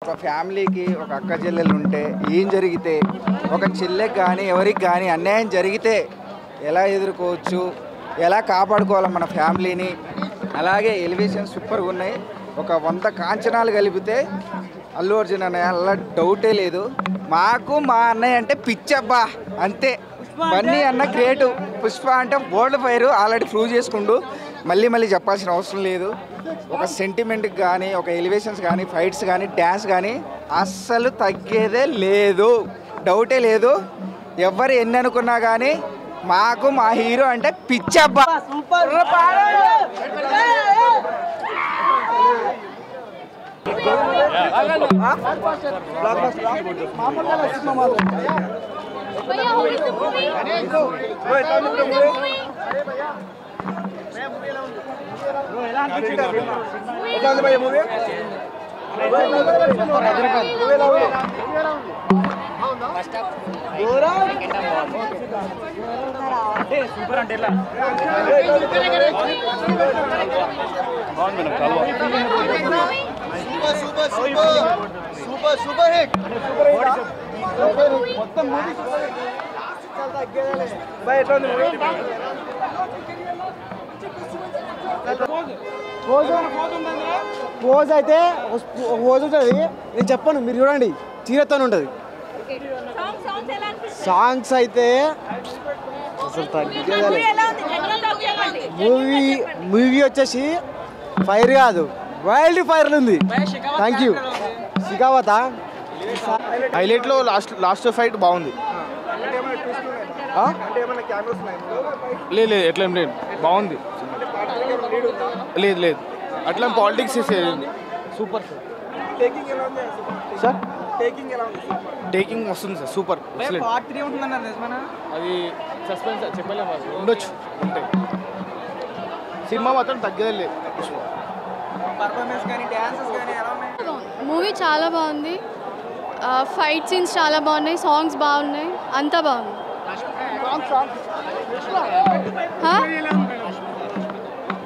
ఒక ఫ్యామిలీకి ఒక అక్క చెల్లెలు ఉంటే ఏం జరిగితే ఒక చెల్లెకి కానీ ఎవరికి కానీ అన్యాయం జరిగితే ఎలా ఎదుర్కోవచ్చు, ఎలా కాపాడుకోవాలి మన ఫ్యామిలీని. అలాగే ఎలివేషన్ సూపర్గా ఉన్నాయి. ఒక 100 కాంచనాలు కలిపితే అల్లు అర్జున్ అన్నయ్య అలా డౌటే లేదు. మాకు మా అన్నయ్య అంటే పిచ్చబ్బా అంతే. బన్నీ అన్న క్రియేటివ్, పుష్ప అంటే వరల్డ్ ఫైర్ ఆల్రెడీ ప్రూవ్ చేసుకుంటూ మళ్ళీ చెప్పాల్సిన అవసరం లేదు. ఒక సెంటిమెంట్కి కానీ ఒక ఎలివేషన్స్ కానీ ఫైట్స్ కానీ డ్యాన్స్ కానీ అస్సలు తగ్గేదే లేదు, డౌటే లేదు. ఎవరు ఎన్ని అనుకున్నా కానీ మాకు మా హీరో అంటే పిచ్చబ్బా. సూపర్ అంటే సూపర్ హిట్ మొత్తం మూవీ పోజ్ అయితే పోజ్ ఉంటుంది. నేను చెప్పను, మీరు చూడండి, చీరతో ఉంటుంది. సాంగ్స్ అయితే అసలు తగ్గేదాలి. మూవీ వచ్చేసి ఫైర్ కాదు, వైల్డ్ ఫైర్ ఉంది. Thank you. శిఖావత హైలైట్లో లాస్ట్ ఫైట్ బాగుంది. లేదు ఎట్లా ఏం లేదు, బాగుంది. లేదు అట్లా పాలిటిక్స్ సూపర్ సార్. టేకింగ్ వస్తుంది సార్, సూపర్. అది సస్పెన్స్ చెప్పలేము, ఉండొచ్చు ఉంటాయి. సినిమా మాత్రం తగ్గేదే లేదు. మూవీ చాలా బాగుంది, ఫైట్ సీన్స్ చాలా బాగున్నాయి, సాంగ్స్ బాగున్నాయి, అంతా బాగుంది.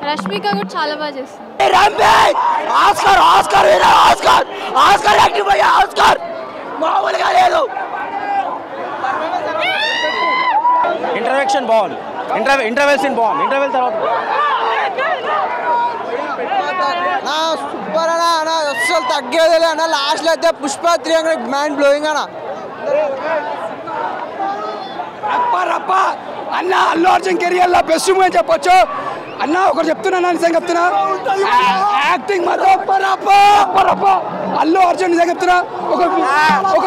రష్మిక కూడా చాలా బాగా చేస్తుంది. ఇంటర్వెక్షన్ బాగుంది, ఇంటర్వెల్ సీన్ బాగుంది. ఇంటర్వెల్ తర్వాత సూపర్ అన్న, అస్సలు తగ్గేది అన్న. లాస్ట్లో అయితే పుష్ప 3 మైండ్ బ్లోయింగ్ అన్న. అన్న అల్లు అర్జున్ కెరియర్ లో బెస్ట్ మూవీ అని చెప్పొచ్చు అన్న. ఒకటి చెప్తున్నా, నిజంగా చెప్తున్నా, యాక్టింగ్ మాత్రం అల్లు అర్జున్ నిజంగా చెప్తున్నా. ఒక